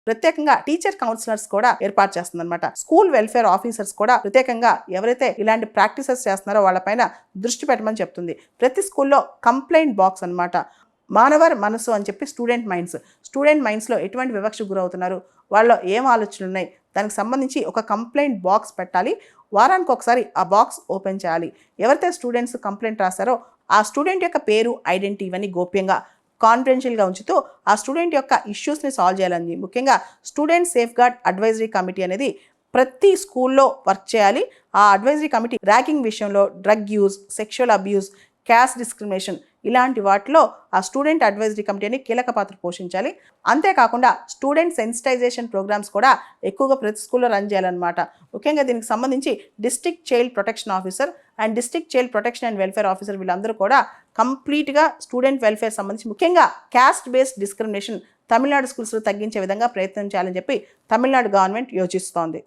ప్రత్యేకంగా teacher counsellors కూడా ఏర్పాటు చేస్తుందన్నమాట. స్కూల్ వెల్ఫేర్ ఆఫీసర్స్ కూడా ప్రత్యేకంగా ఎవరైతే ఇలాంటి ప్రాక్టీసెస్ చేస్తున్నారో వాళ్ళపైన దృష్టి పెట్టమని చెప్తుంది. ప్రతి స్కూల్లో కంప్లైంట్ బాక్స్ అన్నమాట. మానవర్ మనసు అని చెప్పి స్టూడెంట్ మైండ్స్లో ఎటువంటి వివక్షకు గురవుతున్నారు, వాళ్ళలో ఏం ఆలోచనలు ఉన్నాయి, దానికి సంబంధించి ఒక కంప్లైంట్ బాక్స్ పెట్టాలి. వారానికి ఒకసారి ఆ బాక్స్ ఓపెన్ చేయాలి. ఎవరైతే స్టూడెంట్స్ కంప్లైంట్ రాస్తారో ఆ స్టూడెంట్ యొక్క పేరు, ఐడెంటిటీ ఇవన్నీ గోప్యంగా కాన్ఫిడెన్షియల్గా ఉంచుతూ ఆ స్టూడెంట్ యొక్క ఇష్యూస్ని సాల్వ్ చేయాలని, ముఖ్యంగా student safeguard advisory committee అనేది ప్రతి స్కూల్లో వర్క్ చేయాలి. ఆ అడ్వైజరీ కమిటీ ర్యాగింగ్ విషయంలో, drug use, sexual abuse, caste discrimination ఇలాంటి వాటిలో ఆ స్టూడెంట్ అడ్వైజరీ కమిటీని కీలక పాత్ర పోషించాలి. అంతేకాకుండా స్టూడెంట్ సెన్సిటైజేషన్ ప్రోగ్రామ్స్ కూడా ఎక్కువగా ప్రతి స్కూల్లో రన్ చేయాలన్నమాట. ముఖ్యంగా దీనికి సంబంధించి district child protection officer and district child protection and welfare officer వీళ్ళందరూ కూడా కంప్లీట్గా స్టూడెంట్ వెల్ఫేర్ సంబంధించి ముఖ్యంగా క్యాస్ట్ బేస్డ్ డిస్క్రిమినేషన్ తమిళనాడు స్కూల్స్లో తగ్గించే విధంగా ప్రయత్నం చేయాలని చెప్పి తమిళనాడు గవర్నమెంట్ యోచిస్తోంది.